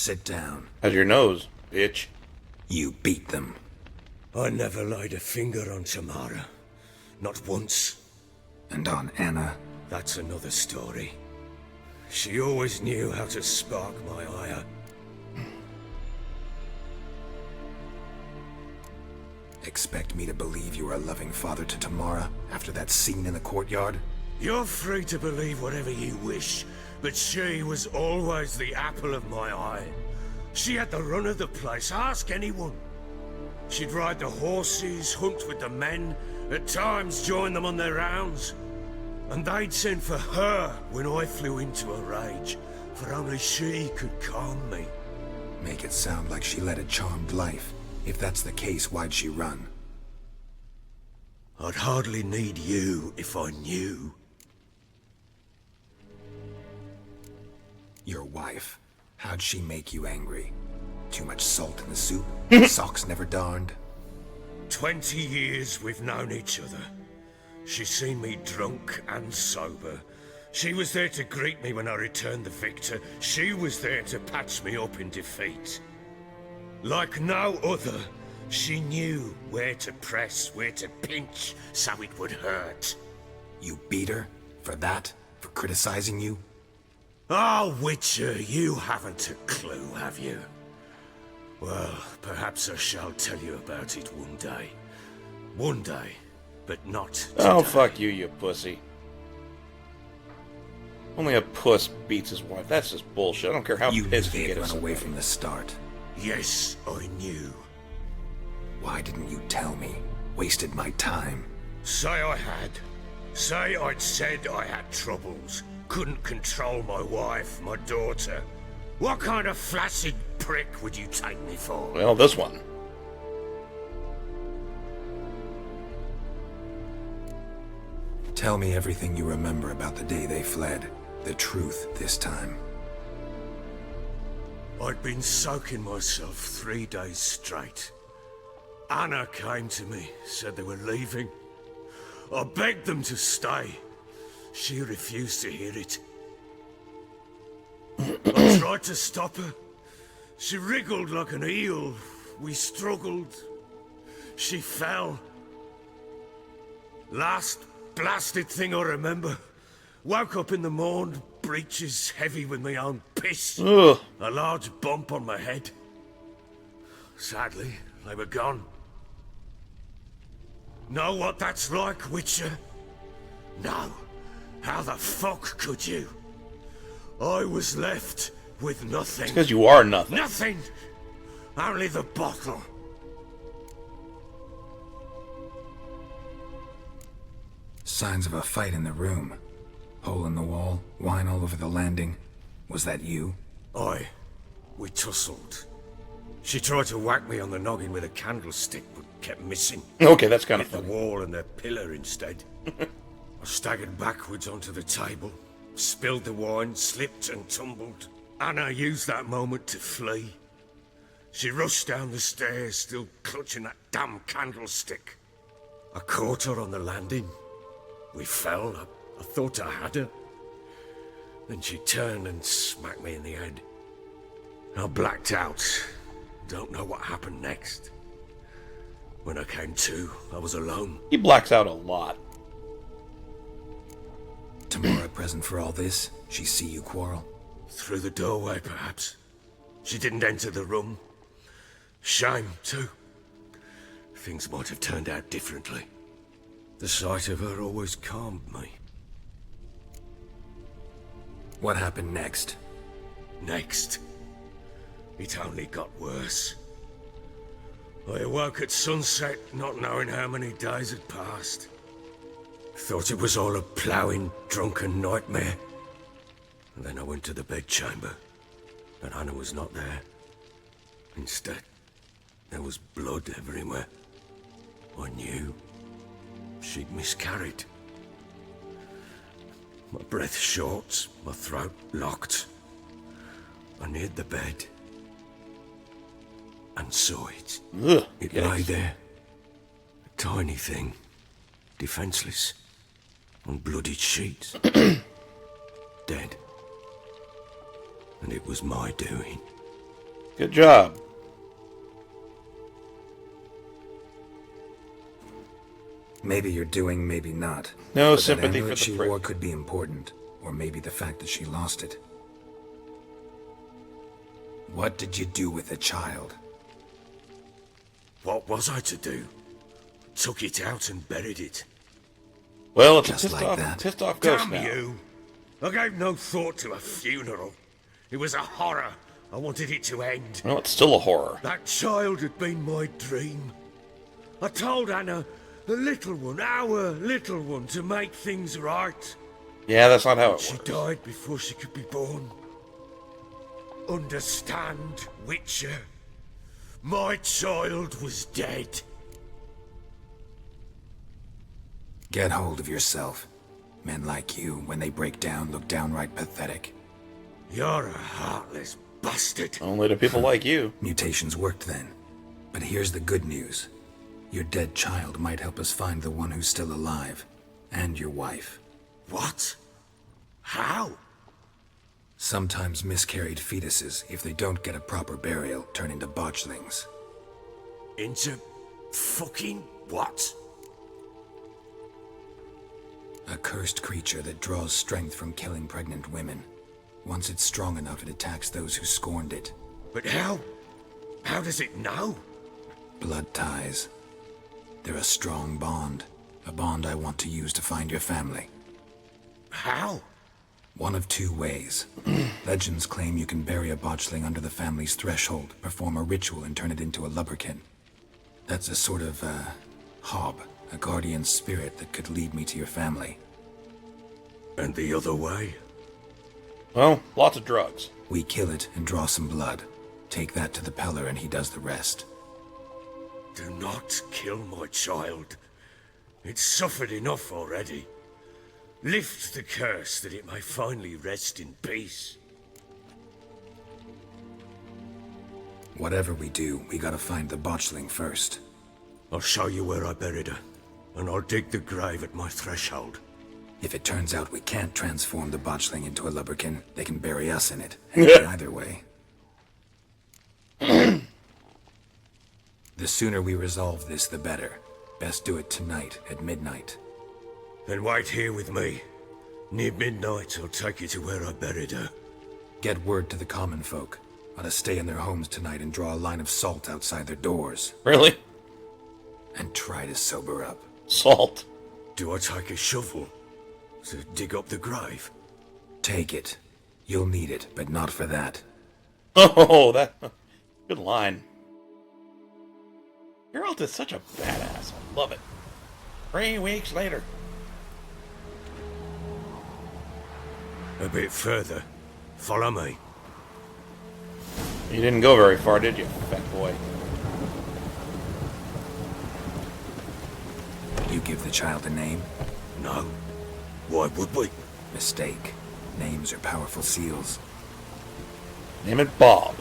Sit down. How's your nose, bitch? You beat them. I never laid a finger on Tamara. Not once. And on Anna? That's another story. She always knew how to spark my ire. Expect me to believe you were a loving father to Tamara after that scene in the courtyard? You're free to believe whatever you wish, but she was always the apple of my eye. She had the run of the place, ask anyone. She'd ride the horses, hunt with the men, at times join them on their rounds. And they'd send for her when I flew into a rage, for only she could calm me. Make it sound like she led a charmed life. If that's the case, why'd she run? I'd hardly need you if I knew. Your wife. How'd she make you angry? Too much salt in the soup? Socks never darned? 20 years we've known each other. She's seen me drunk and sober. She was there to greet me when I returned the victor. She was there to patch me up in defeat. Like no other, she knew where to press, where to pinch, so it would hurt. You beat her? For that? For criticizing you? Oh, Witcher, you haven't a clue, have you? Well, perhaps I shall tell you about it one day. One day, but not today. Oh, fuck you, you pussy. Only a puss beats his wife. That's just bullshit. I don't care how pissed you You get. run away from the start. Yes, I knew. Why didn't you tell me? Wasted my time. Say I had. Say I'd said I had troubles. Couldn't control my wife, my daughter. What kind of flaccid prick would you take me for? Well, this one. Tell me everything you remember about the day they fled. The truth this time. I'd been soaking myself 3 days straight. Anna came to me, said they were leaving. I begged them to stay. She refused to hear it. I tried to stop her. She wriggled like an eel. We struggled. She fell. Last blasted thing I remember. Woke up in the morn, breeches heavy with my own piss. Ugh. A large bump on my head. Sadly, they were gone. Know what that's like, Witcher? No. How the fuck could you? I was left with nothing. It's because you are nothing. Nothing! Only the bottle. Signs of a fight in the room. Hole in the wall, wine all over the landing. Was that you? We tussled. She tried to whack me on the noggin with a candlestick, but kept missing. Okay, that's kind of Hit the funny. wall and the pillar instead. I staggered backwards onto the table, spilled the wine, slipped and tumbled. Anna used that moment to flee. She rushed down the stairs, still clutching that damn candlestick. I caught her on the landing. We fell. I thought I had her. Then she turned and smacked me in the head. I blacked out. Don't know what happened next. When I came to, I was alone. He blacks out a lot. Tamara present for all this? She see you quarrel? Through the doorway, perhaps. She didn't enter the room. Shame, too. Things might have turned out differently. The sight of her always calmed me. What happened next? Next, it only got worse. I awoke at sunset, not knowing how many days had passed. Thought it was all a ploughing, drunken nightmare. And then I went to the bedchamber, and Anna was not there. Instead, there was blood everywhere. I knew she'd miscarried. My breath short, my throat locked. I neared the bed and saw it. Ugh. It Yikes. lay there, a tiny thing, defenseless, on bloodied sheets, dead. And it was my doing. Good job. Maybe you're doing, maybe not. No But sympathy that for amulet the she prick. wore could be important, or maybe the fact that she lost it. What did you do with the child? What was I to do? Took it out and buried it. Well, it's Just a like that. pissed off ghost Damn now. you! I gave no thought to a funeral. It was a horror. I wanted it to end. Well, it's still a horror. That child had been my dream. I told Anna, the little one, our little one, to make things right. Yeah, that's not how it She works. died before she could be born. Understand, Witcher? My child was dead. Get hold of yourself. Men like you, when they break down, look downright pathetic. You're a heartless bastard. Only to people like you. Mutations worked then. But here's the good news. Your dead child might help us find the one who's still alive. And your wife. What? How? Sometimes miscarried fetuses, if they don't get a proper burial, turn into botchlings. Into fucking what? A cursed creature that draws strength from killing pregnant women. Once it's strong enough, it attacks those who scorned it. But how? How does it know? Blood ties. They're a strong bond. A bond I want to use to find your family. How? One of two ways. Legends claim you can bury a botchling under the family's threshold, perform a ritual, and turn it into a lubberkin. That's a sort of, hob, a guardian spirit that could lead me to your family. And the other way? Well, lots of drugs. We kill it and draw some blood. Take that to the Peller and he does the rest. Do not kill my child. It's suffered enough already. Lift the curse that it may finally rest in peace. Whatever we do, we gotta find the botchling first. I'll show you where I buried her, and I'll dig the grave at my threshold. If it turns out we can't transform the botchling into a lubberkin, they can bury us in it. And either way. The sooner we resolve this, the better. Best do it tonight at midnight. Then wait here with me. Near midnight, I'll take you to where I buried her. Get word to the common folk. Ought to stay in their homes tonight and draw a line of salt outside their doors. Really? And try to sober up. Salt. Do I take a shovel to dig up the grave? Take it. You'll need it, but not for that. Oh, that... Good line. Geralt is such a badass. I love it. 3 weeks later. A bit further. Follow me. You didn't go very far, did you, fat boy? You give the child a name? No. Why would we? Mistake. Names are powerful seals. Name it Bob.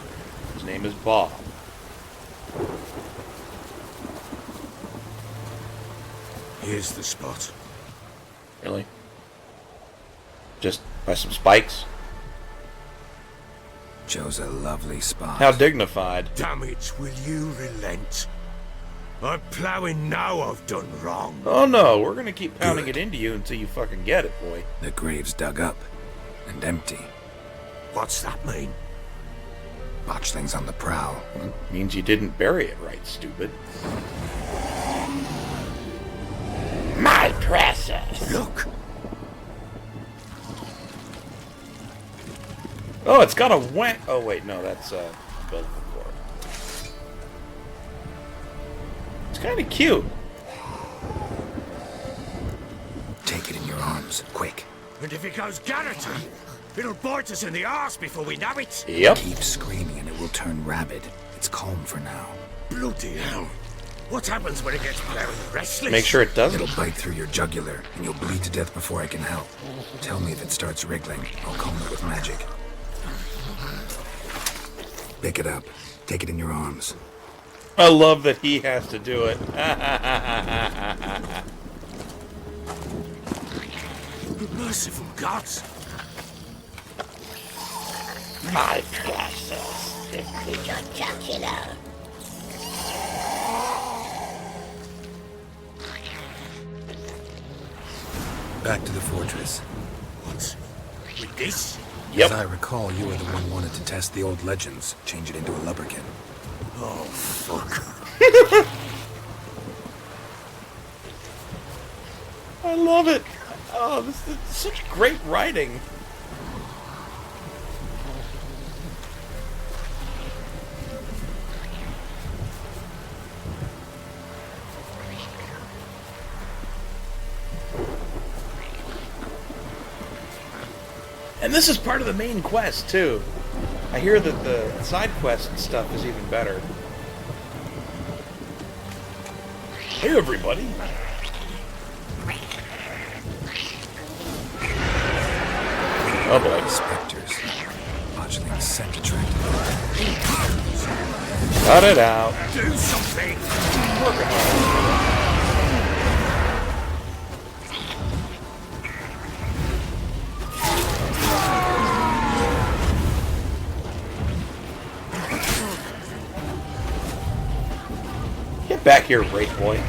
His name is Bob. Here's the spot. Really? Just by some spikes? Chose a lovely spot. How dignified. Damn it, will you relent? I'm plowing now I've done wrong. Oh no, we're gonna keep pounding Good. it into you until you fucking get it, boy. The grave's dug up. And empty. What's that mean? Botchling's on the prowl. Means you didn't bury it right, stupid. My precious! Look! Oh, it's got a wet. Oh wait, no, that's Belvoir. It's kind of cute. Take it in your arms, quick. And if it goes garroty, it'll bite us in the arse before we know it. Yep. Keep screaming and it will turn rabid. It's calm for now. Bloody hell. What happens when it gets very restless? Make sure it doesn't. It'll bite through your jugular, and you'll bleed to death before I can help. Tell me if it starts wriggling. I'll calm it with magic. Pick it up. Take it in your arms. I love that he has to do it. Merciful gods. My precious. Back to the fortress. What? With this? Yep. As I recall, you were the one wanted to test the old legends, change it into a lubberkin. Oh, fuck. I love it. Oh, this is such great writing. And this is part of the main quest, too. I hear that the side quest and stuff is even better. Hey, everybody. Oh, boy. Spectres. Botchling scent attracted. Cut it out. Do something! Working hard. Get back here, Wraith Boy.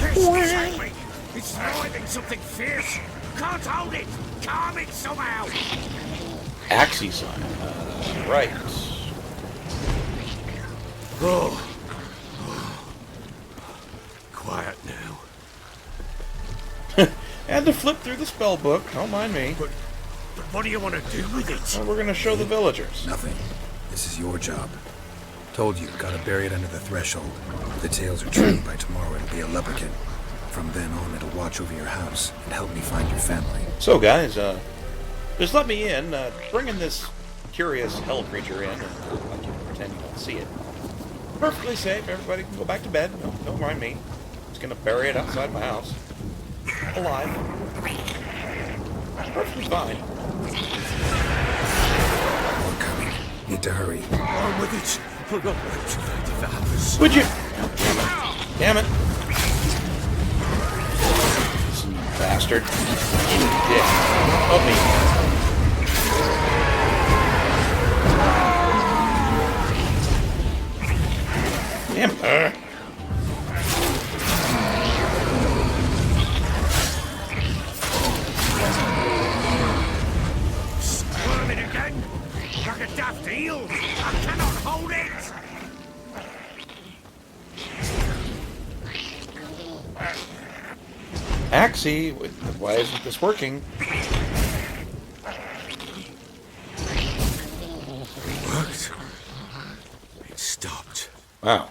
This is me. It's driving something fierce. Can't hold it. Calm it somehow. Axie sign. Right. Oh. Quiet now. Had to flip through the spell book. Don't mind me. But what do you want to do with it? Well, we're going to show the villagers. Nothing. This is your job. Told you, gotta bury it under the threshold. If the tales are true, by tomorrow it'll be a lubberkin. From then on, it'll watch over your house and help me find your family. So, guys, just let me in. Bringing this curious hell creature in, and I can pretend you don't see it. Perfectly safe. Everybody can go back to bed. Don't mind me. Just going to bury it outside my house. Alive. Perfectly fine. More coming. Need to hurry. On with it. Hold on. The hours. Would you? Damn it. Some bastard. Dick. Help me. Damn it. Squirming again. Like a daft eel. I cannot hold it. Axie, why isn't this working? Worked. It stopped. Wow.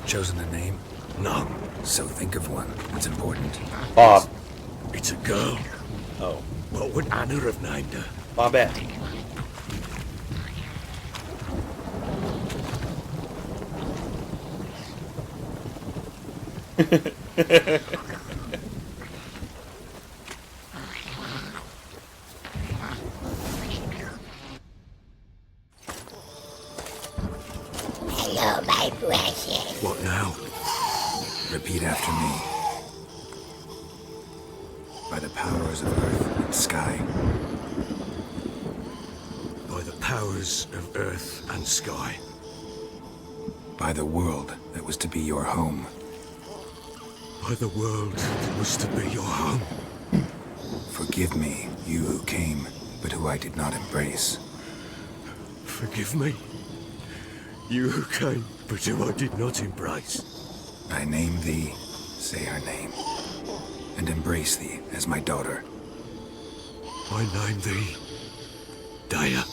Chosen a name? No. So think of one. It's important. Bob. It's a girl. Oh. What would Anna have named her? Bobette. Hello, my precious. What now? Repeat after me. By the powers of earth and sky. By the powers of earth and sky. By the world that was to be your home. By the world that was to be your home. Forgive me, you who came, but who I did not embrace. Forgive me. You who came, but who I did not embrace. I name thee, say her name, and embrace thee as my daughter. I name thee Daya,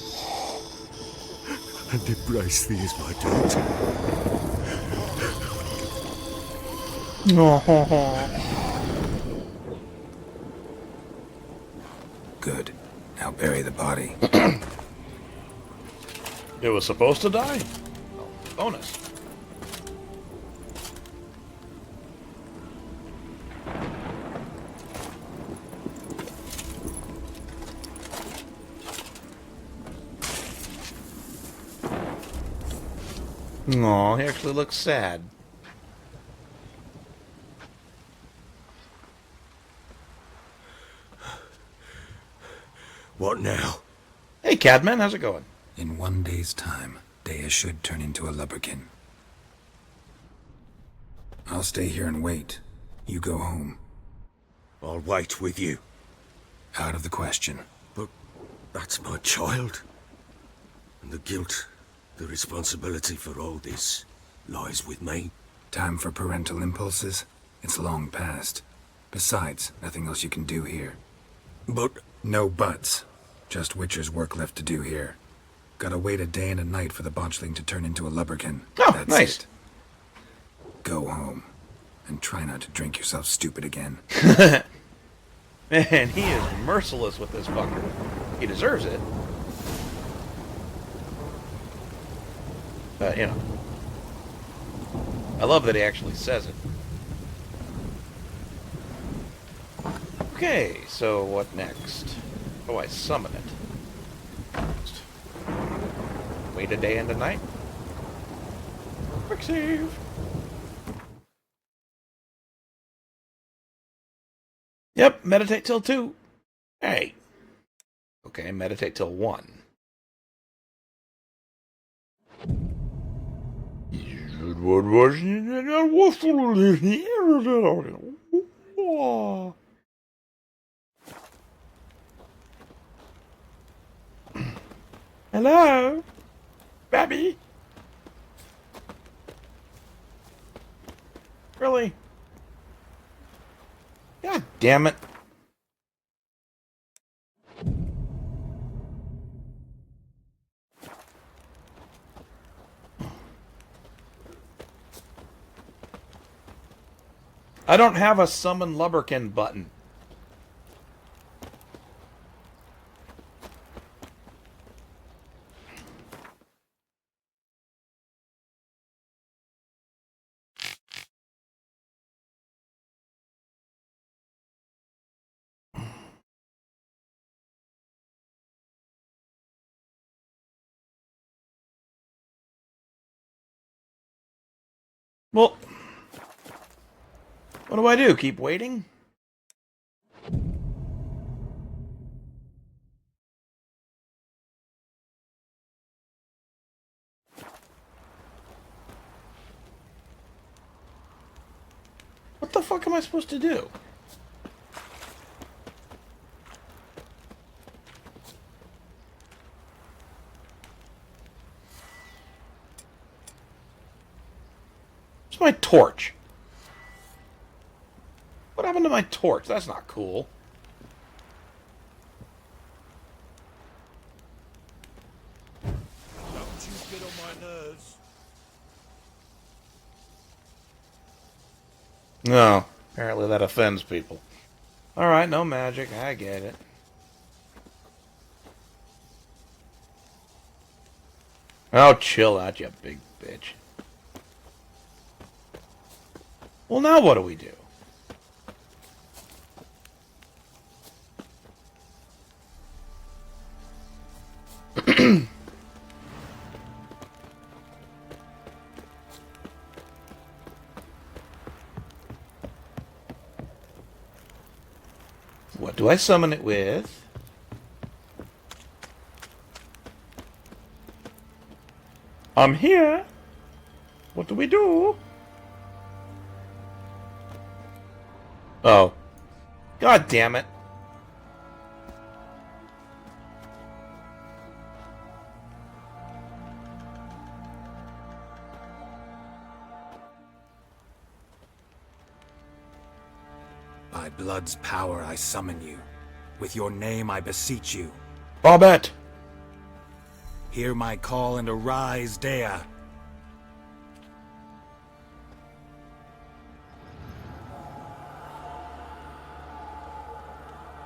and embrace thee as my daughter. Good. Now bury the body. It was supposed to die? Oh, bonus. Aw, he actually looks sad. What now? Hey, Cadman, how's it going? In 1 day's time, Dea should turn into a lubberkin. I'll stay here and wait. You go home. I'll wait with you. Out of the question. But that's my child. And the guilt, the responsibility for all this lies with me. Time for parental impulses? It's long past. Besides, nothing else you can do here. But No buts. Just Witcher's work left to do here. Gotta wait a day and a night for the botchling to turn into a lubberkin. Oh, That's nice. it. Go home. And try not to drink yourself stupid again. Man, he is merciless with this fucker. He deserves it. But, you know. I love that he actually says it. Okay, so what next? Oh, I summon it. Wait a day and a night. Quick save. Yep, meditate till 2. Hey. Okay, meditate till 1. Hello? Babby? Really? God damn it. I don't have a summon lubberkin button. Well, what do I do? Keep waiting? What the fuck am I supposed to do? Where's my torch? What happened to my torch? That's not cool. don't you get on my nerves. No, apparently that offends people. Alright, no magic. I get it. Oh, chill out, you big bitch. Well, now what do we do? What do I summon it with? I'm here. What do we do? Oh. God damn it. By blood's power I summon you. With your name I beseech you. Bobette. Hear my call and arise, Dea.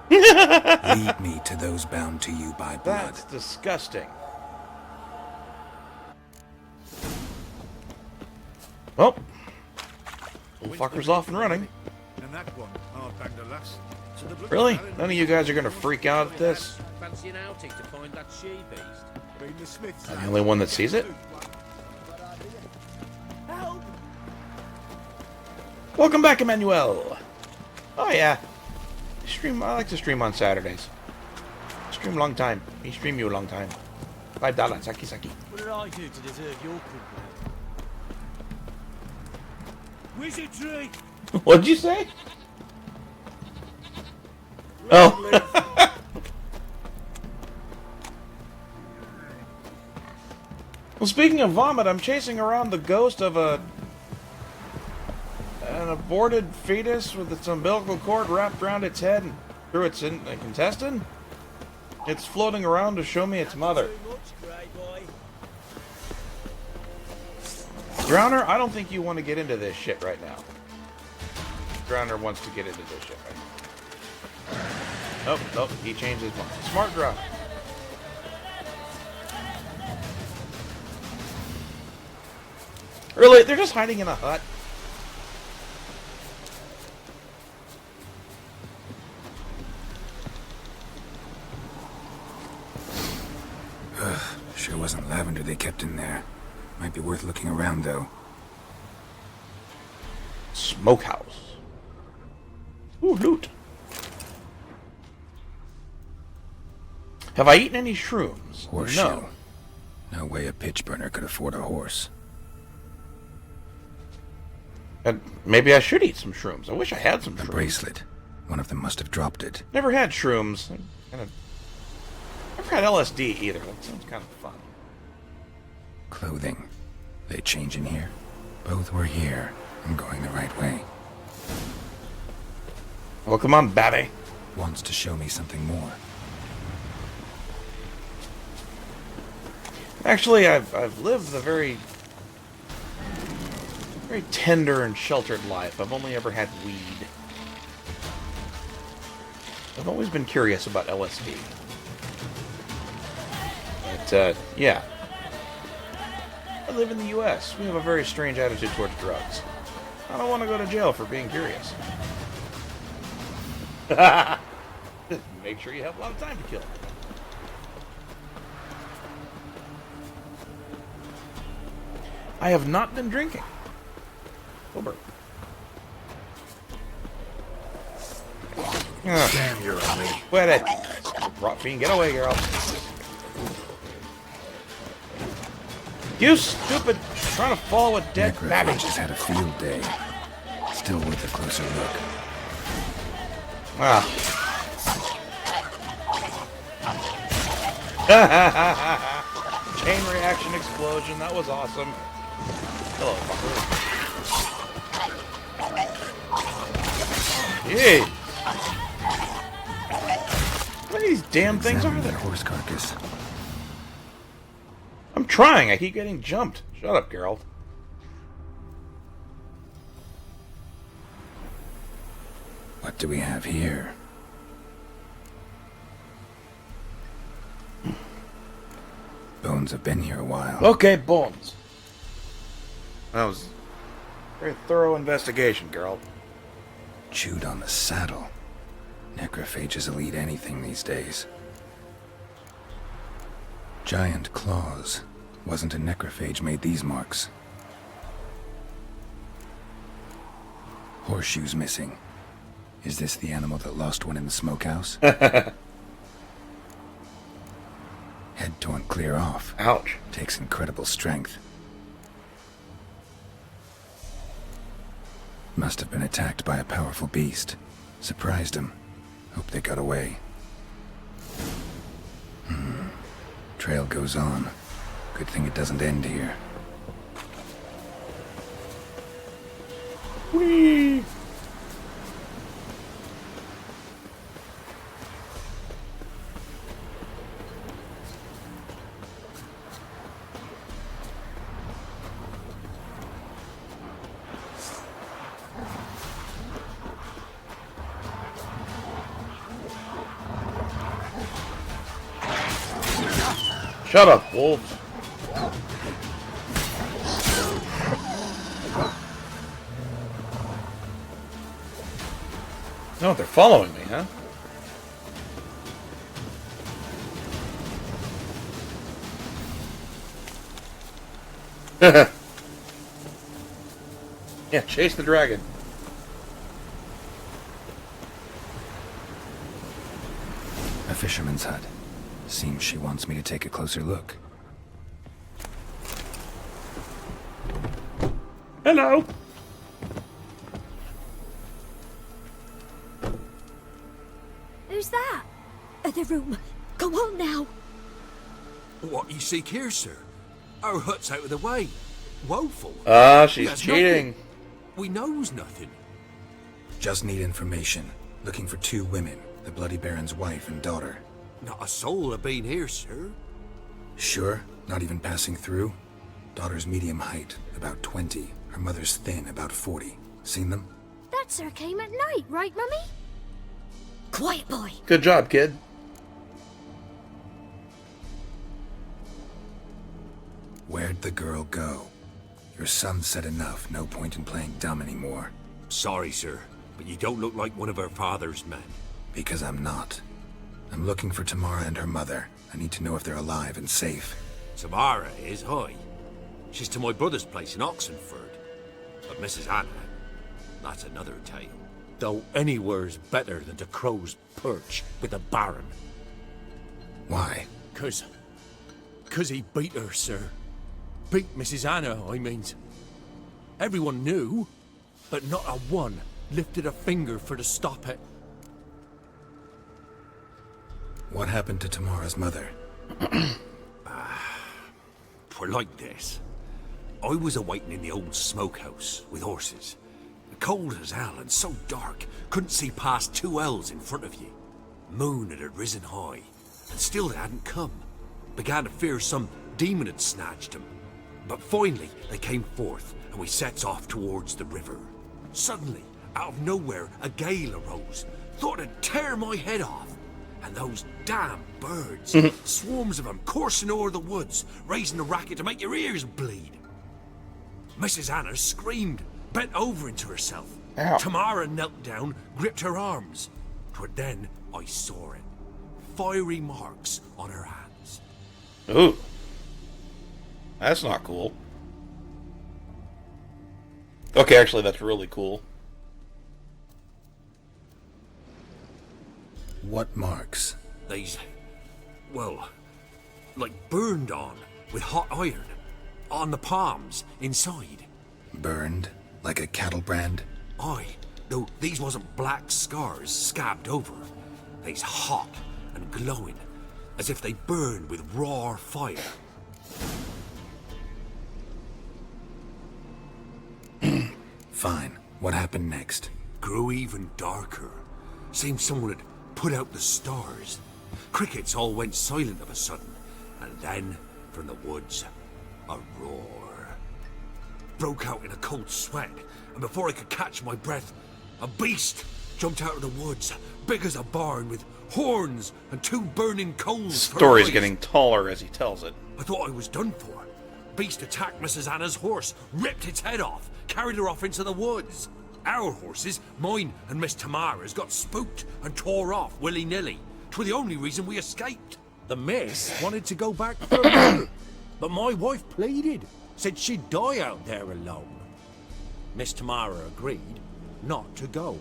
Lead me to those bound to you by blood. That's disgusting. Well, little fucker's off and running. And that one, hard bang the lass. So the Really? None of you guys are gonna freak out at this? Fancy an outing to find that she-beast? Been the Smiths. I'm the only one that sees it? Help! Welcome back, Emmanuel. Oh yeah. I like to stream on Saturdays. Stream long time. Me stream you a long time. $5. Saki saki. What did I do to deserve your company? Wizardry! What'd you say? Oh. Well, speaking of vomit, I'm chasing around the ghost of an aborted fetus with its umbilical cord wrapped around its head and through its intestine. It's floating around to show me its mother. Too much, grey boy. Drowner, I don't think you want to get into this shit right now. Drowner wants to get into this shit right now. Nope, nope, he changed his mind. Smart Drowner. Really? They're just hiding in a hut? Sure wasn't lavender they kept in there. Might be worth looking around, though. Smokehouse. Ooh, loot. Have I eaten any shrooms? Horseshoe. No. No way a pitch burner could afford a horse. And maybe I should eat some shrooms. I wish I had some The shrooms. bracelet. One of them must have dropped it. Never had shrooms. Never had LSD either. That sounds kind of fun. Clothing. They change in here? Both were here. I'm going the right way. Well, come on, Babby. Wants to show me something more. Actually, I've lived a very tender and sheltered life. I've only ever had weed. I've always been curious about LSD. But, yeah. I live in the U.S. We have a very strange attitude towards drugs. I don't want to go to jail for being curious. Make sure you have a lot of time to kill. I have not been drinking. Sober. Damn, you're ugly. Quit it. Rot fiend, get away, girl. You stupid, trying to follow a dead babby. Necrophages had a field day. Still worth a closer look. Ah. Chain reaction explosion, that was awesome. Hello, fucker. Yay! How many of these damn things are Examine that there? horse carcass. I'm trying, I keep getting jumped. Shut up, Geralt. What do we have here? Bones have been here a while. Okay, bones. That was a very thorough investigation, Geralt. Chewed on the saddle. Necrophages will eat anything these days. Giant claws. Wasn't a necrophage made these marks. Horseshoes missing. Is this the animal that lost one in the smokehouse? Head torn clear off. Ouch. Takes incredible strength. Must have been attacked by a powerful beast. Surprised him. Hope they got away. Trail goes on. Good thing it doesn't end here. Whee! Shut up, wolves. No, they're following me, huh? Yeah, chase the dragon. A fisherman's hut. Seems she wants me to take a closer look. Hello. Who's that? The room. Go on now. What you seek here, sir? Our hut's out of the way. Woeful. Ah, We she's has cheating. nothing. We knows nothing. Just need information. Looking for 2 women, the Bloody Baron's wife and daughter. Not a soul have been here, sir. Sure? Not even passing through? Daughter's medium height, about 20. Her mother's thin, about 40. Seen them? That sir came at night, right, Mummy? Quiet, boy. Good job, kid. Where'd the girl go? Your son said enough, no point in playing dumb anymore. Sorry, sir, but you don't look like one of our father's men. Because I'm not. I'm looking for Tamara and her mother. I need to know if they're alive and safe. Tamara is, aye. She's to my brother's place in Oxenford. But Mrs. Anna, that's another tale. Though anywhere's better than the Crow's Perch with the Baron. Why? Cause he beat her, sir. Beat Mrs. Anna, I means. Everyone knew, but not a one lifted a finger for to stop it. What happened to Tamara's mother? For like this. I was awaiting in the old smokehouse with horses. Cold as hell and so dark, couldn't see past 2 ells in front of you. Moon had risen high, and still they hadn't come. Began to fear some demon had snatched them. But finally they came forth, and we sets off towards the river. Suddenly, out of nowhere, a gale arose. Thought it'd tear my head off. And those damn birds, swarms of them coursing o'er the woods, raising a racket to make your ears bleed. Mrs. Anna screamed, bent over into herself. Ow. Tamara knelt down, gripped her arms. But then I saw it. Fiery marks on her hands. Ooh. That's not cool. Okay, actually, that's really cool. What marks? These, well, like burned on with hot iron. On the palms, inside. Burned? Like a cattle brand? Aye, though these wasn't black scars scabbed over. They's hot and glowing, as if they burned with raw fire. Fine. What happened next? Grew even darker. Seemed someone had put out the stars. Crickets all went silent of a sudden, and then, from the woods, a roar. Broke out in a cold sweat, and before I could catch my breath, a beast jumped out of the woods, big as a barn, with horns and 2 burning coals. for Story's eyes. getting taller as he tells it. I thought I was done for. Beast attacked Mrs. Anna's horse, ripped its head off, carried her off into the woods. Our horses, mine and Miss Tamara's, got spooked and tore off willy-nilly. 'Twere the only reason we escaped. The miss wanted to go back for her, but my wife pleaded, said she'd die out there alone. Miss Tamara agreed not to go.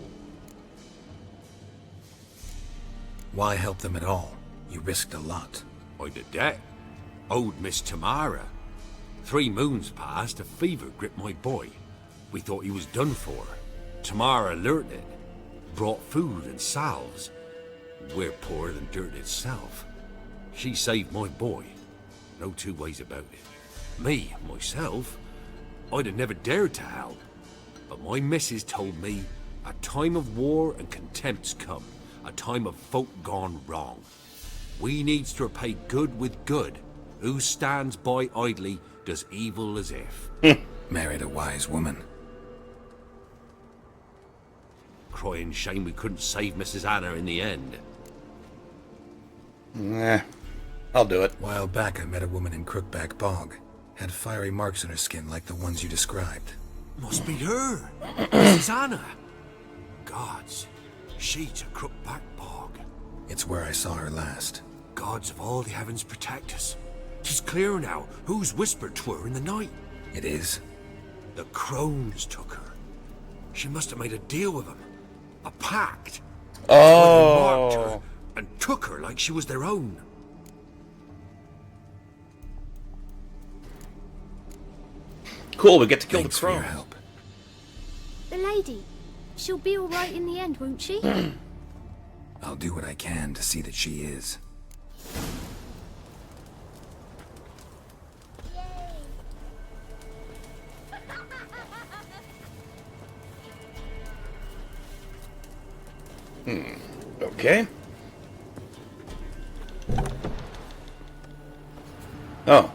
Why help them at all? You risked a lot. I'd a debt. Owed Miss Tamara. 3 moons passed, a fever gripped my boy. We thought he was done for. Tamara learnt it. Brought food and salves. We're poorer than dirt itself. She saved my boy. No 2 ways about it. Me, myself, I'd have never dared to help. But my missus told me a time of war and contempt's come. A time of folk gone wrong. We needs to repay good with good. Who stands by idly does evil as if. Married a wise woman. Crying shame we couldn't save Mrs. Anna in the end. Nah, I'll do it. While back, I met a woman in Crookback Bog. Had fiery marks on her skin like the ones you described. Must be her. Mrs. Anna. Gods, she to Crookback Bog. It's where I saw her last. Gods of all the heavens protect us. 'Tis clear now who's whispered to her in the night. It is? The crones took her. She must have made a deal with them. A pact. Marked Oh. her and took her like she was their own. cool. We get to kill Thanks the for your crones. help. The lady. She'll be all right in the end, won't she? I'll do what I can to see that she is. Okay. Oh.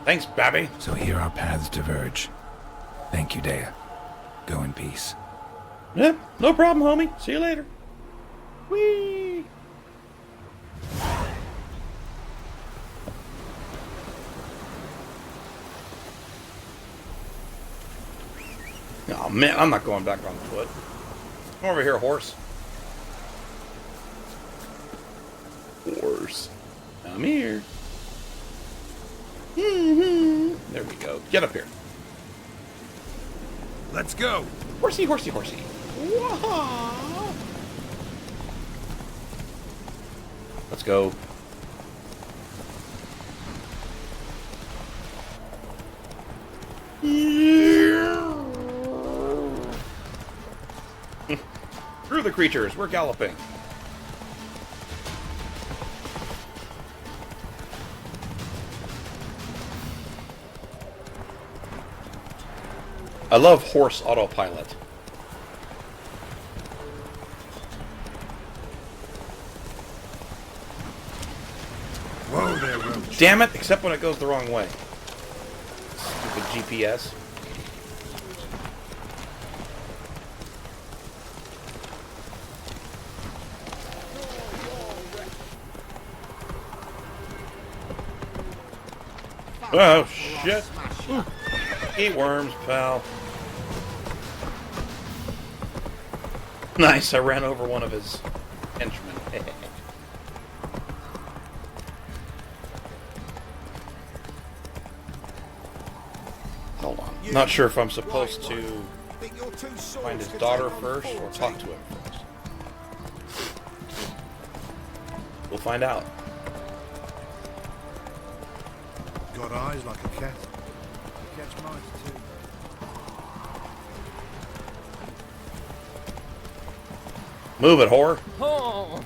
Thanks, Babby. So here our paths diverge. Thank you, Dea. Go in peace. Yeah, no problem, homie. See you later. Whee! Oh man, I'm not going back on foot. Come over here, horse. Horse. I'm here. There we go. Get up here. Let's go. Horsey, horsey, horsey. Whoa. Let's go. Through the creatures, we're galloping. I love horse autopilot. Whoa there, Roach. Damn it, except when it goes the wrong way. Stupid GPS. Oh, shit. Eat worms, pal. Nice, I ran over one of his henchmen. Hold on. Not sure if I'm supposed to find his daughter first or talk to him first. We'll find out. Got eyes like a cat. Catch mice too. Move it, whore. Oh,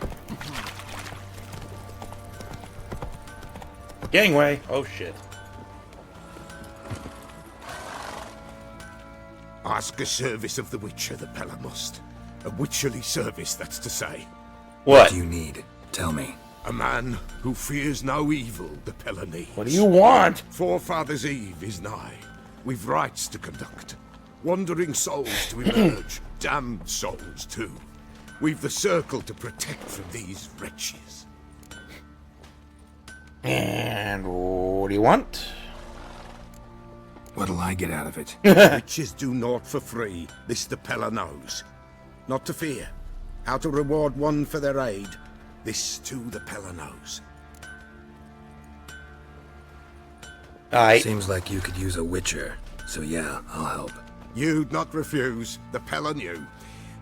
Gangway. Oh, shit. Ask a service of the Witcher, the Pella must. A witcherly service, that's to say. What? Do you need? Tell me. A man who fears no evil, the Pella needs. What do you want? Forefathers' Eve is nigh. We've rites to conduct. Wandering souls to emerge. Damned souls, too. We've the circle to protect from these wretches. And what do you want? What'll I get out of it? Witches do naught for free, this the Pella knows. Not to fear. How to reward one for their aid, this too the Pella knows. Seems like you could use a witcher. So yeah, I'll help. You'd not refuse, the Pella knew.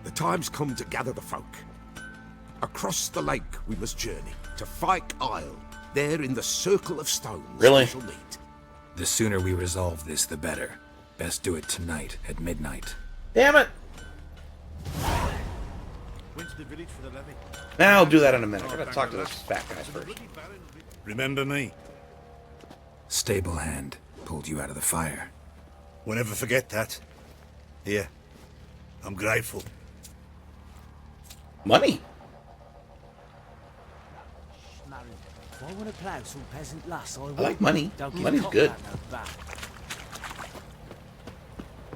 The time's come to gather the folk. Across the lake we must journey, to Fyke Isle. There in the circle of stones Really? we shall meet. The sooner we resolve this, the better. Best do it tonight at midnight. Damn it! Went to the village for the levy. Now I'll do that in a minute. I gotta talk to this fat guy first. Remember me? Stable hand pulled you out of the fire. We'll never forget that. Here, I'm grateful. Money. If I want to plough some peasant lass, I will. I like money. Don't give Money's a cock good. that no back.